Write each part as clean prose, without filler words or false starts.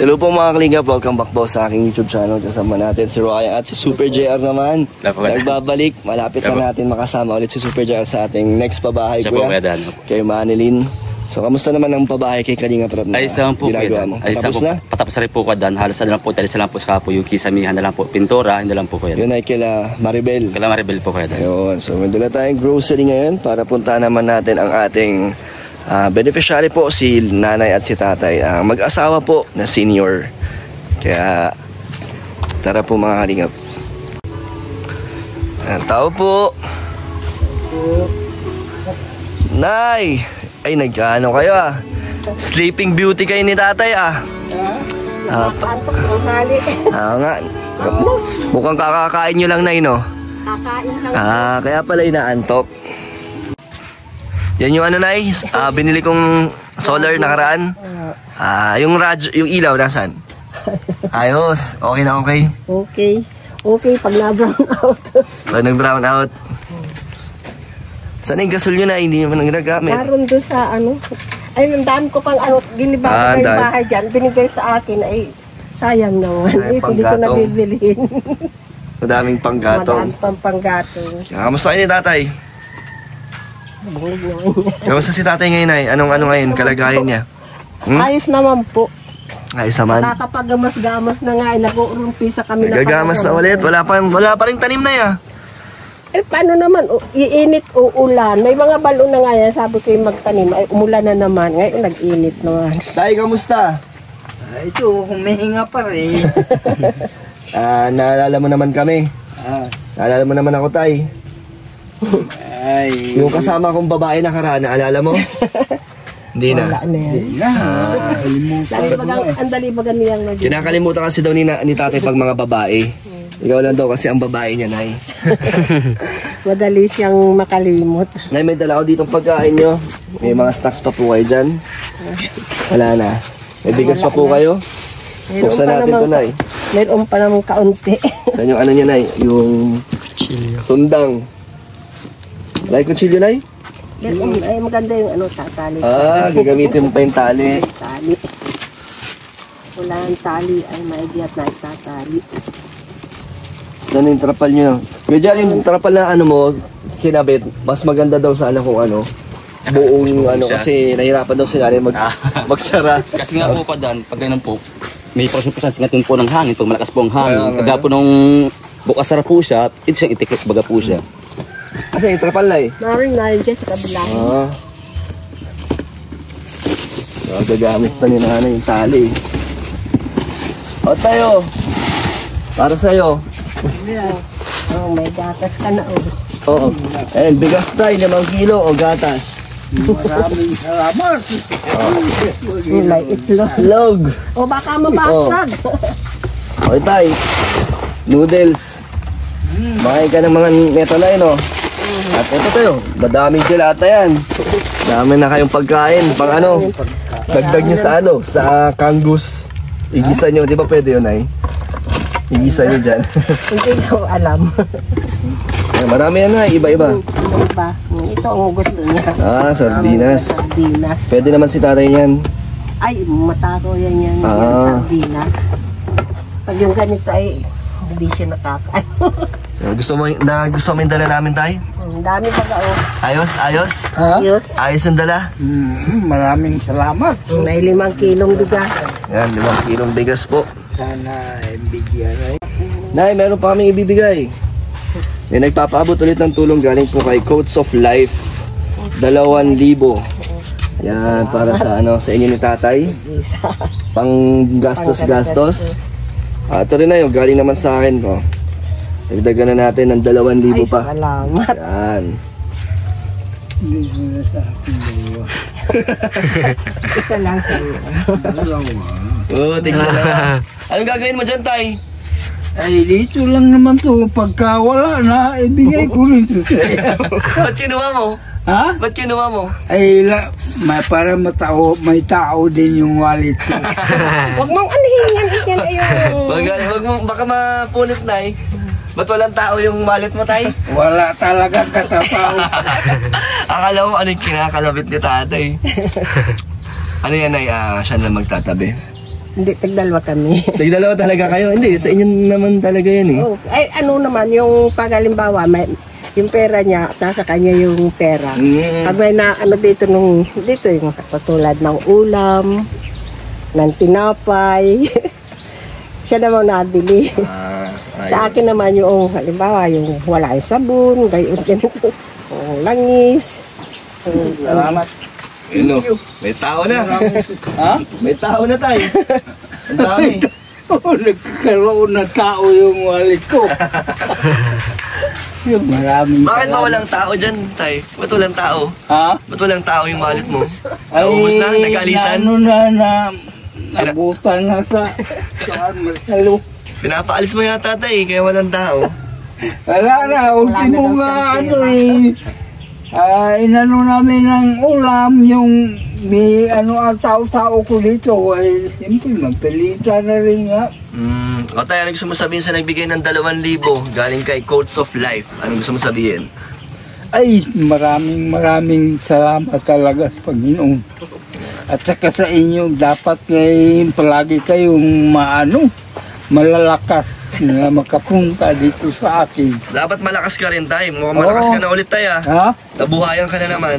Hello po mga kalingap, welcome back po sa aking YouTube channel. Kasama natin si Ryan at si Super JR naman. Nagbabalik, malapit na natin makasama ulit si Super JR sa ating next pabahay, kuya. Kay Manilyn. So, kamusta naman ang pabahay kay Kalingap Rab na ginagawa mo? Patapos na? Patapos na rin po ko dan. Halos na lang po, talis na lang po sa kapo. Yung kisamihan na lang po, pintura, hindi lang po kuya. Yun ay kila Maribel. Kila Maribel po kuya dan. Ayun, so mandala tayong grocery ngayon para puntahan naman natin ang ating beneficiary po, si nanay at si tatay. Mag-asawa po na senior. Kaya, tara po mga Kalingap. Tao po. Nay! Ay, nag-ano kayo Sleeping Beauty kayo ni tatay nga. Mukhang kakakain nyo lang, Nay, no? Kakain lang. Kaya pala inaantok. Yan yung ano, Nay, binili kong solar nakaraan. Yung radyo, yung ilaw, nasan? Ayos, okay na okay? Okay, pag na-brown out. Pag nag-brown out. Saan yung gasol nyo na hindi naman nagagamit? Naroon doon sa ay nandaan ko pang ginibago na yung bahay dyan. Binigay sa akin, ay sayang naman. Hindi ko nabibilhin. Madaming panggatong. Madaming panggatong. Kamusta kayo ni tatay? Kamusta si tatay ngayon ay? Anong ngayon? Kalagayan niya? Ayos naman po. Ayos naman. Nakakapagamas-gamas na nga. Nag-uumpisa kami na. Gagamas na ulit. Wala pa rin tanim na paano naman, iinit o ulan. May mga balon na nga yan, sabi ko yung magtanim, ay umulan na naman. Ngayon, nag-init naman. Tay, kamusta? Ito, humihinga pa rin. Naalala mo naman kami. Naalala mo naman ako, Tay. Yung kasama kong babae nakaraan, naalala mo? Hindi na. Wala na yan. Ang dalibagan niyang naging. Kinakalimutan kasi daw ni tatay pag mga babae. Ikaw lang daw kasi ang babae niya, Nay. Madali siyang makalimot. Nay, may dala ko ditong pagkain nyo. May mga stocks pa po kayo dyan. Wala na. May bigas pa po kayo. Buksan natin ito, Nay. Mayroon pa naman kaunti. Saan yung ano niya, Nay? Yung sundang. Like kutsilyo, Nay? Ay, maganda yung tatali. Gagamitin mo pa yung tali. Tali. Wala ang tali ay maigiyat na itatali. Saan yung trapal nyo? Kaya dyan yung trapal na mo, kinabit, mas maganda daw sa kung buong kasi nahirapan daw sila magsara. Kasi nga po pa dan, pag ganun po, may parusun-parusun singatin po ng hangin, pag malakas po ang hangin. Pagka po nung bukas sara po siya, ito siyang itikit, baga po siya. Kasi yung trapal na Maring na yun dyan sa kabila. Gagamit pa ni nanay yung tali. O tayo, para sa'yo. May gatas ka na Oo. Bigas tayo, 5 kilo o gatas. Maraming salamat. May itlog. Log. O baka mabasag. O tay, noodles. Makain ka ng mga neto na yun, At ito tayo, madaming dilata yan. Dami na kayong pagkain. Pang dagdag nyo sa kangus. Igisa nyo, di ba pwede yun, Ay? Igisa nyo dyan. Hindi ko alam. Marami yan, iba-iba. Iba. Ito ang gusto niya. Sardinas. Sardinas. Pwede naman si tatay yan. Ay, mataro yan sardinas. Pag yung ganito ay hindi siya nakakain. So, gusto mo yung dala namin, Tay? Dami pa Ayos? Ayos. Ayos yung dala? Maraming salamat. May 5 kilong bigas. Yan, 5 kilong bigas po. Sana bigyan Nay, meron pa kami ibibigay. May nagpapaabot ulit ng tulong galing po kay Coats of Life. 2,000. Yan, para sa inyo ni tatay. Pang gastos. Ito rin na galing naman sa akin ko. Dagdagan na natin ng 2,000 pa. Salamat. Yan. Isa lang sa iyo. Tingnan na. Anong gagawin mo dyan, Tay? Ay, dito lang naman to. Pagka wala na, ibigay ko rin sa sa'yo. Ba't kinuha mo? Ha? Ba't kinuha mo? Ay, para may tao din yung wallet ko. Huwag mong anihin yan ayun. Wag mo, baka mapunit, Nay. Ba't walang tao yung wallet mo, Tay? Wala talaga katapaw. Akala mo ano yung kinakalabit ni tatay. Ano yan, Nay? Siya na magtatabi. Hindi, tagdalawa kami. Nagdalawa talaga kayo? Hindi, sa inyo naman talaga yan eh. Oh, ay, ano naman, yung pag-alimbawa, yung pera niya, nasa kanya yung pera. Pag may na, ano dito yung katulad ng ulam, ng tinapay, siya naman nabili. Sa akin naman yung, halimbawa, yung wala yung sabon, gayon ganito, langis. Salamat. May tao na. Ha? May tao na tayo. Ang dami. Nagkakaroon na tao yung wallet ko. Yung maraming Bakit ba walang tao dyan, tay? Ba't walang tao? Ha? Ba't walang tao yung wallet mo? Naubos na? Nagkalisan? Ano nabutan na sa masalo. Pinapaalis mo yata, tay, kaya walang tao. Wala na, ultimo nga ano eh. Inano namin ng ulam, yung may ang tao-tao ko dito, ay siyempre magpilita na rin nga. O tayo, ano gusto mo sabihin sa nagbigay ng 2,000 galing kay Coach of Life? Ano gusto mo sabihin? Ay, maraming salamat talaga sa Panginoon. At saka sa inyo, dapat ngayon palagi kayong malalakas na makapunta dito sa akin. Dapat malakas ka rin, tay. Mukhang malakas ka na ulit, tay, ah. Ha? Nabuhayan ka na naman.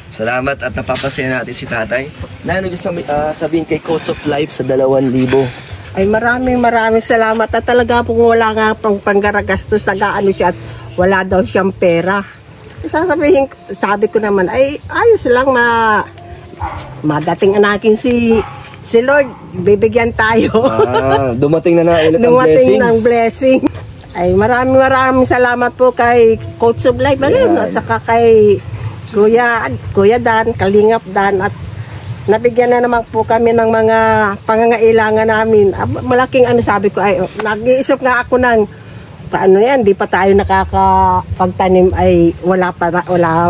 Salamat at napapasaya natin si tatay. Na ano gusto sabihin kay Coach of Life sa 2,000? Ay, maraming salamat. At talaga po wala nga pang panggaragastos, nag-ano siya at wala daw siyang pera. Sabi ko naman, ay ayos lang madating anakin si Lord, bibigyan tayo. Dumating na ulit ang dumating blessings. ng blessing. Ay, maraming salamat po kay Coach of Life, at saka kay Kuya Dan, Kalingap Dan, at nabigyan na naman po kami ng mga pangangailangan namin. Malaking sabi ko, ay, nag-iisip nga ako ng, paano yan, di pa tayo nakakapagtanim, ay wala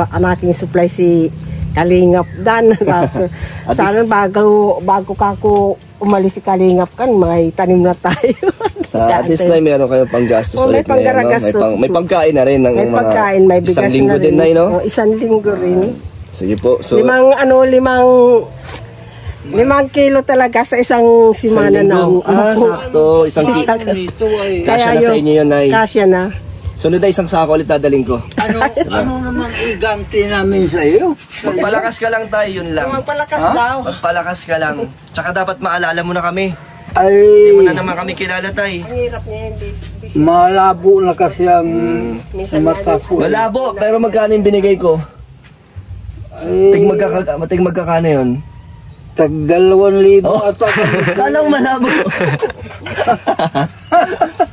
ang aking supply si Kalingap Dan. Sana bago kako umalis si Kalingap kan, may tanim na tayo. At least na meron kayong panggastos ulit. May pagkain na rin ng may pagkain, may bigas isang linggo na rin. Din na, no? Isang linggo rin. Sige po. So, 5 kilo talaga sa isang simana na. Sakto. Isang kilo. Kasya na sa inyo yun, Nay. Kasya na. Sunod na isang sako ulit dadaling ko. Ano naman iganti namin sa iyo? Magpalakas ka lang tayo, yun lang. Magpalakas daw. Magpalakas ka lang. Tsaka dapat maalala mo na kami. Ay, Hindi mo na naman kami kilala, tay. Ang hirap niya hindi. malabo na kasi ang mata ko. Malabo, pero magkano yung binigay ko? Ay, Tig magkakano yun? tag 2,000 at Kalang malabo.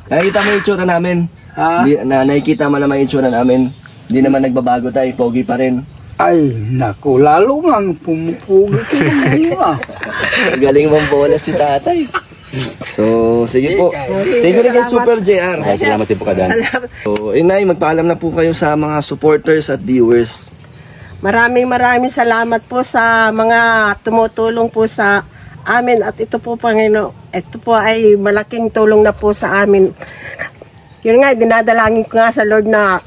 Nakikita mo yung itsura namin. Ha? Nakikita mo naman yung itsura namin. Hindi naman nagbabago tayo, pogi pa rin. Ay, naku, lalo nga pumupugi ko naman. Galing mong bola si tatay. So, sige po. Thank you rin Super JR. Ay, salamat din po kadan. So, Inay, magpaalam na po kayo sa mga supporters at viewers. Maraming salamat po sa mga tumutulong po sa amin at ito po Panginoon, ito po ay malaking tulong na po sa amin. Yun nga, dinadalangin ko nga sa Lord na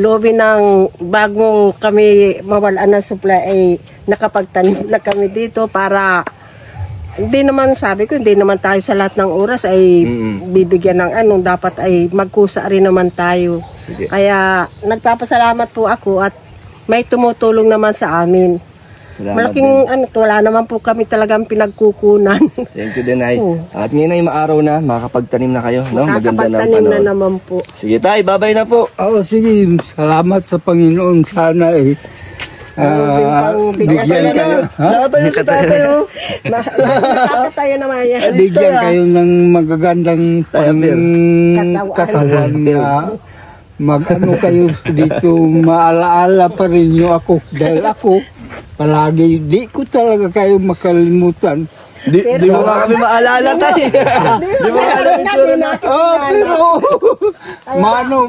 loobin ng bago kami mawalan ng supply ay nakapagtanim na kami dito para hindi naman sabi ko, hindi naman tayo sa lahat ng oras ay bibigyan ng dapat ay magkusa rin naman tayo. Sige. Kaya nagpapasalamat po ako at may tumutulong naman sa amin. Salamat Malaking wala naman po kami talagang pinagkukunan. Thank you din, Nay. At ngayon ay maaraw na, makakapagtanim na kayo. No? Maganda na ang Makakapagtanim na panahon. naman po. Sige, tay, babay na po. Oo, sige, salamat sa Panginoon. Sana bigyan kayo. Ha? Nakatayo si tatay, oh. Nakakatayo naman yan. Bigyan kayo ng magagandang katawan na mag-ano kayo dito, maalaala pa rin nyo ako. Dahil ako, palagi, di ko talaga kayo makalimutan. Di mo ba kami maalala, tay? Di mo ka namin tsura na. Oh, pero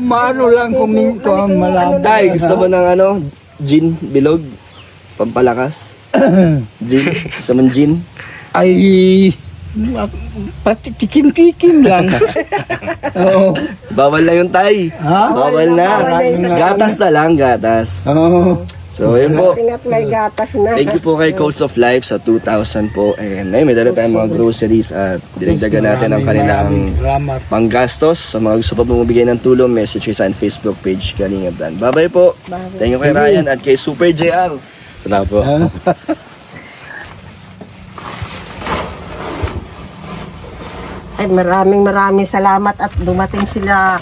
maano lang kuminto ang malaman. Tay, gusto mo ng gin, bilog? Pampalakas? Gin? Gusto mo gin? Ay, pati tikim-tikim lang. Oo. Bawal na yun, tay. Ha? Bawal na. Gatas na lang, gatas. Oo. So, yun po. Ingat may gatas na. Thank you po kay Coach of Life sa 2,000 po. And ngayon, may dala tayong mga groceries at dinagdagan natin ang kanilang Salamat. panggastos. Sa mga gusto pa bumibigay ng tulong, message kayo sa Facebook page Kalingap Dan. Bye-bye po. Bye-bye. Thank you kay Ryan at kay Super JR. Salamat po. Ay, maraming salamat at dumating sila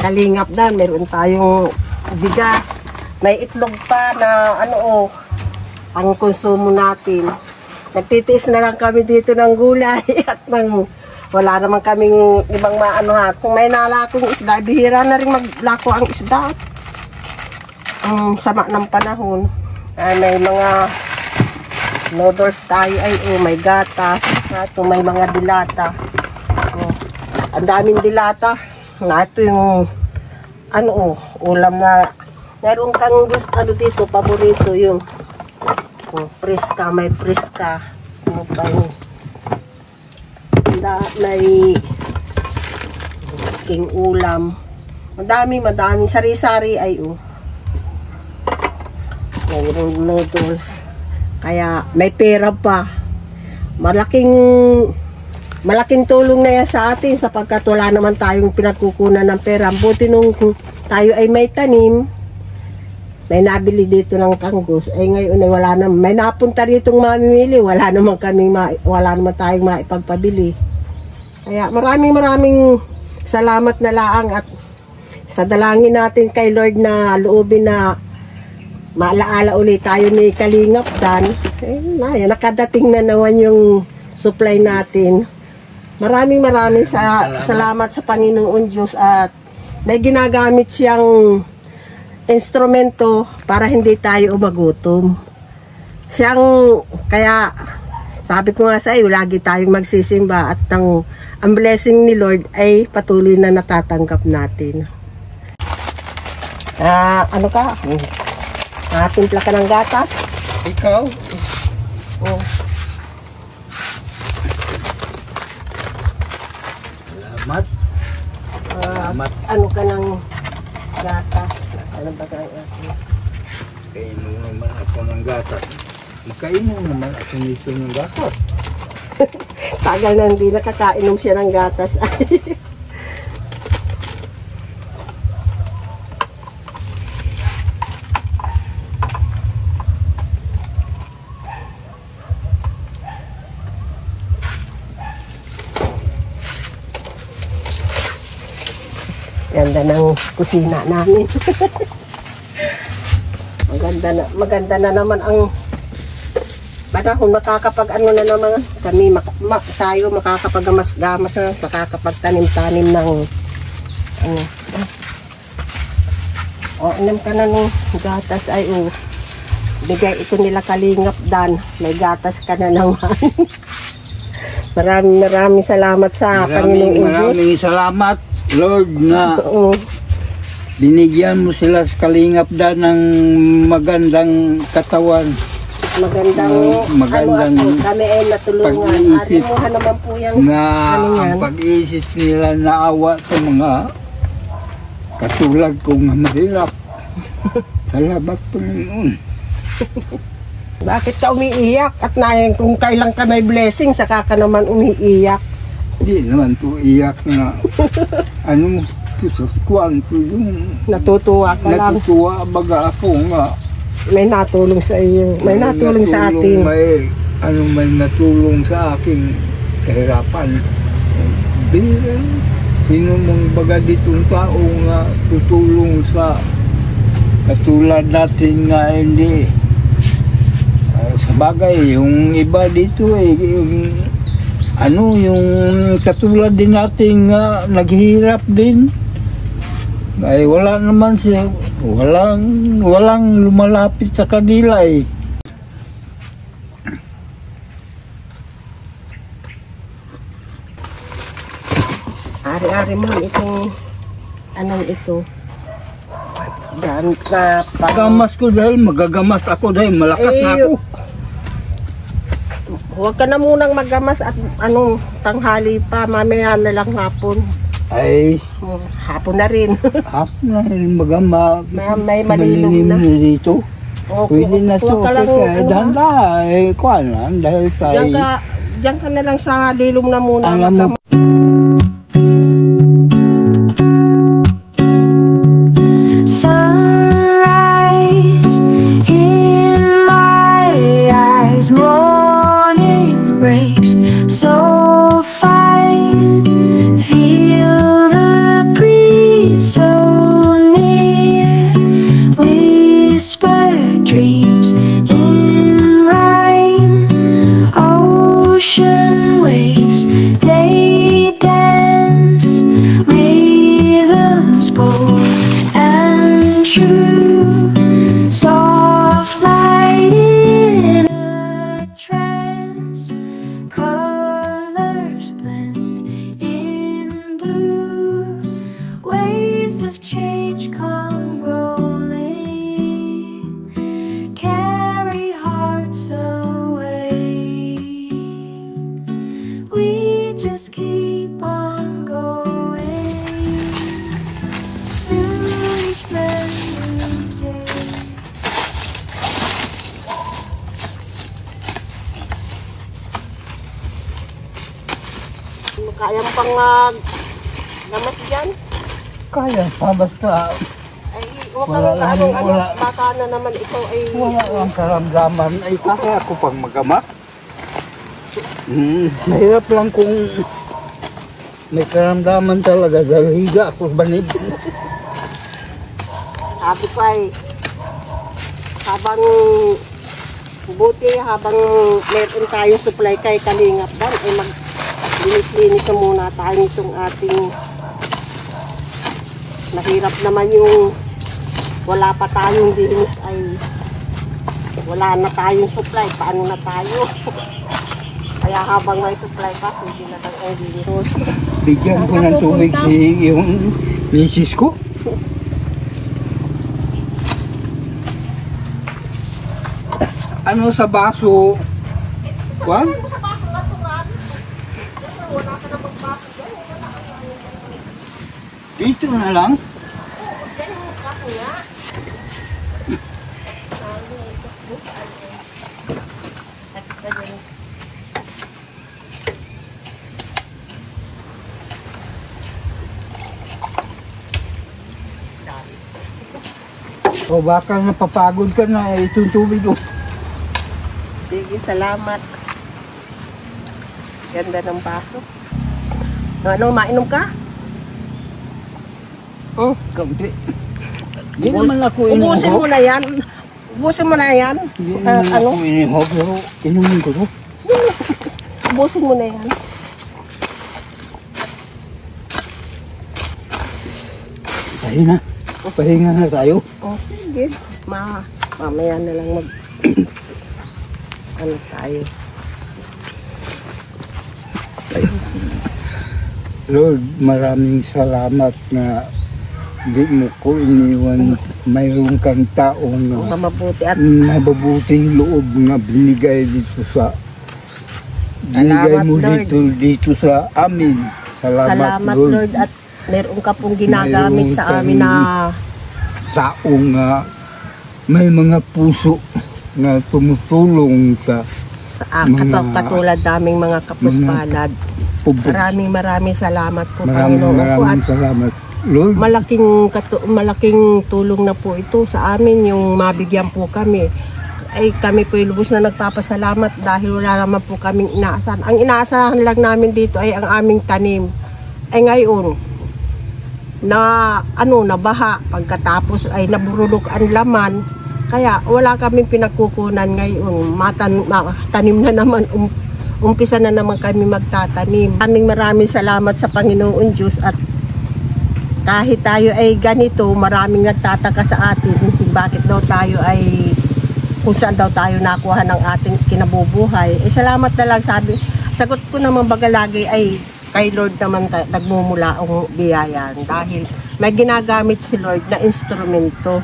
Kalingap Dan. Meron tayong bigas. May itlog pa na ang konsumo natin. Nagtitiis na lang kami dito ng gulay at wala naman kaming ibang kung may nalakong isda, bihira na rin maglako ang isda. Ang sama ng panahon. Ay, may mga noodles tayo, may gatas, at may mga dilata. Ang daming dilata. Ito yung ulam na meron kang gusto dito, paborito yung preska, may preska. May king ulam. Madami, sari-sari mayroong noodles. Kaya may pera pa. Malaking tulong na yan sa atin sapagkat wala naman tayong pinagkukunan ng pera. Buti nung tayo ay may tanim, may nabili dito ng kanggos, ngayon ay wala naman. May napunta ditong mamimili, wala naman tayong maipagpabili. Kaya maraming salamat na laang at sa dalangin natin kay Lord na loobin na maalaala ulit tayo ni Kalingap Dan. Nakadating na naman yung supply natin. Maraming salamat sa Panginoon Diyos at may ginagamit siyang instrumento para hindi tayo magutom. Kaya sabi ko nga sa iyo, lagi tayong magsisimba at ang blessing ni Lord ay patuloy na natatanggap natin. Timpla ka ng gatas. Ikaw? Oh. Salamat. Salamat. Ano ka ng gatas? Ano ba ka ng Kainom naman ako ng gatas. Makainom naman ako nito ng gatas. Tagal na hindi nakakainom siya ng gatas. Ganda ng kusina namin. maganda na naman ang panahon. Makakapag-ano na naman kami, tayo makakapag-gamas-gamas na, makakapag-tanim-tanim ng inam ka na ng gatas bigay ito nila Kalingap Dan. May gatas ka na naman. Maraming salamat sa Panginoong Diyos. Maraming salamat Lord na binigyan mo sila sa Kalingap Dan ng magandang katawan. Magandang kami ay natulungan. pag-iisip naman po yan. Ang pag-iisip nila naawa sa mga katulad kong mahirap. Salamat Panginoon. Bakit ka umiiyak? At kung kailan ka may blessing, saka ka naman umiiyak. Di naman to iyak na kwanto yung Natutuwa ka lang. natutuwa baga ako nga. May natulong sa iyo. May natulong sa atin. May natulong sa aking kahirapan. Bira. Sino mong baga ditong tao nga tutulong sa katulad natin nga hindi. Sa bagay, yung iba dito yung katulad din natin nga naghihirap din. Ay wala naman siya, walang lumalapit sa kanila Ari-ari mo itong ito. Magamas ko dahil magagamas ako dahil malakas na ako. Huwag ka na munang magamas at tanghali pa, mamaya na lang hapon. Ay, Hapon na rin. hapon na rin magamas. May malilom na. Dito. Pwede na to. Huwag ka lang, Kasi danda, kuhan lang. Dahil sa... Diyan ka na lang sa dilom na muna. Alam mo, Sunrise in my eyes, morning breaks so fine. Feel the breeze so near, whisper dreams in rhyme. Ocean waves, they dance, rhythms bold and true. Soft light in a trance, colors blend in blue. Waves of change come rolling, carry hearts away. We just keep on going through each memory day. Kaya mo pang lamas dyan? kaya pa basta Ay, huwag Wala kang lang, wala. baka na naman ikaw ay... wala ang karamdaman. Ay, kaya ako pang magamak. Mahirap lang kung may karamdaman talaga dahil higa ako sa banid. Sabi ko ay, habang habang meron tayong supply kay Kalingap Dan, ay linis na muna tayo nitong ating mahirap naman yung wala pa tayong linis ay wala na tayong supply, paano na tayo? Kaya habang may supply pa, hindi na lang ang linis. Bigyan ko ng tubig si yung misis ko. Ano sa baso? Kwan? Dito na lang. O baka napapagod ka na itong tubig ko. Sige, salamat. Ganda ng baso. Ano, mainom ka? Oh, kaunti. Hindi naman ako Ubusin mo inuhog. na yan. Ubusin mo na yan. Hindi naman Ano? ako inuhog, pero inumin ko to. Ubusin mo na yan. Tayo na. Pahinga na tayo. Oh, sige. Mamaya na lang ano tayo. Lord, maraming salamat na di mo ko iniwan. Mayroon kang taong Mabuti at mababuting loob na binigay dito sa binigay mo Lord. dito sa amin. Salamat, salamat Lord. Lord at meron ka pong ginagamit Meron sa kang amin na taong may mga puso na tumutulong sa katulad naming mga kapuspalad. publiko. Maraming salamat po Panginoon po at Maraming salamat, Lord. malaking tulong na po ito sa amin yung mabigyan po kami. Ay kami po lubos na nagpapasalamat dahil wala naman po kaming inaasahan. Ang inaasahan lang namin dito ay ang aming tanim. Ay ngayon nabaha pagkatapos ay naburulok ang laman. Kaya wala kaming pinagkukunan ngayon. Tanim na naman, umpisa na naman kami magtatanim. Maraming salamat sa Panginoon Diyos at kahit tayo ay ganito, maraming nagtataka sa atin bakit daw tayo ay kung saan daw tayo nakuha ng ating kinabubuhay. Salamat na lang sagot ko naman baga lagi ay kay Lord naman nagmumula ang biyayan dahil may ginagamit si Lord na instrumento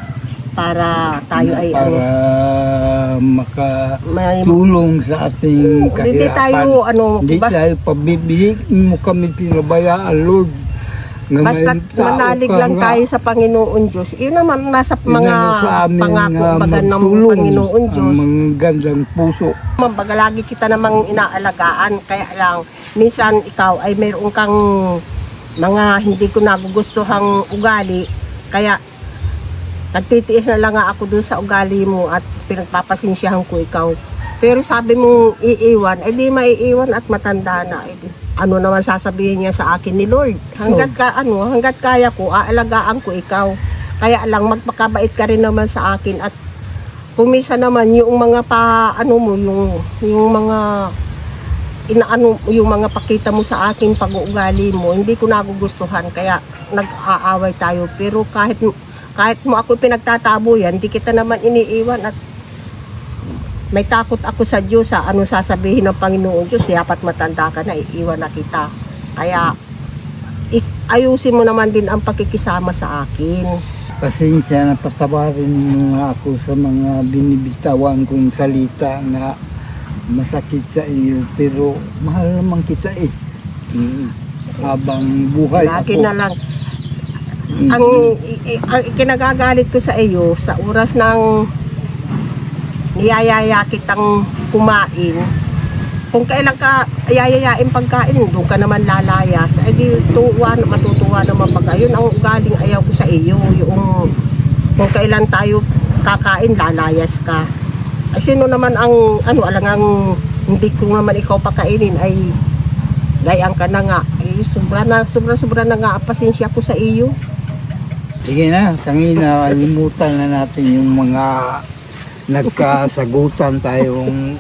para tayo ay makatulong sa ating kahirapan. Hindi tayo Hindi tayo pabibigyan mo kami pinabayaan, Lord. Basta manalig lang tayo sa Panginoon Diyos. Yun naman nasa mga pangako baga ng Panginoon Diyos. Ang mga gandang puso. Baga lagi kita namang inaalagaan. Kaya lang, minsan ikaw ay mayroon kang mga hindi ko nagugustuhang ugali. Kaya nagtitiis na lang nga ako doon sa ugali mo at pinagpapasinsyahan ko ikaw. Pero sabi mong iiwan, di maiiwan at matanda na. Ano naman sasabihin niya sa akin ni Lord? Hanggat kaya ko, aalagaan ko ikaw. Kaya lang magpakabait ka rin naman sa akin at kumisa naman yung mga yung mga pakita mo sa akin pag-uugali mo, hindi ko nagugustuhan kaya nag-aaway tayo. Pero kahit mo ako pinagtatabo yan, hindi kita naman iniiwan at may takot ako sa Diyos sa ano sasabihin ng Panginoon Diyos, dapat matanda ka na, iiwan na kita. Kaya ayusin mo naman din ang pakikisama sa akin. Pasensya na patawarin mo ako sa mga binibitawan kong salita na masakit sa iyo, pero mahal naman kita eh. Habang buhay Lagi ako. na lang. Ang kinagagalit ko sa iyo, sa oras ng niyayaya kitang kumain, kung kailan ka yayayain pagkain, doon ka naman lalayas, ay di matutuwa naman pagka. Yun ang ugaling ayaw ko sa iyo, yung kung kailan tayo kakain, lalayas ka. Ay sino naman ang alangang hindi ko naman ikaw pakainin, ay gayang ka na nga. Ay sobra na nga pasensya ko sa iyo. Sige na, kanina alimutan na natin yung mga nagkasagutan tayong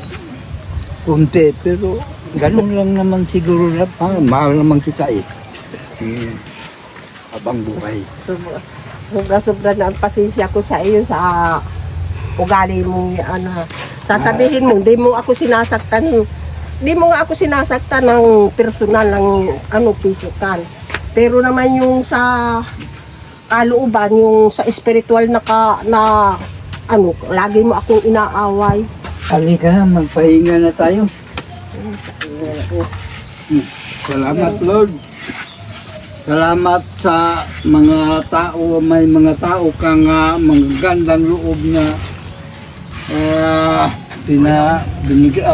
kunti, pero ganun lang naman siguro na mahal naman kita eh. Habang buhay. Sobra na ang pasensya ko sa iyo sa ugali mo. Sasabihin mo, di mo ako sinasaktan ng personal ng physical. Pero naman yung sa kalooban, yung sa spiritual na lagi mo akong inaaway. Halika na, magpahinga na tayo. Salamat Lord. Salamat sa mga tao, may mga tao kang mga gandang loob na binigay.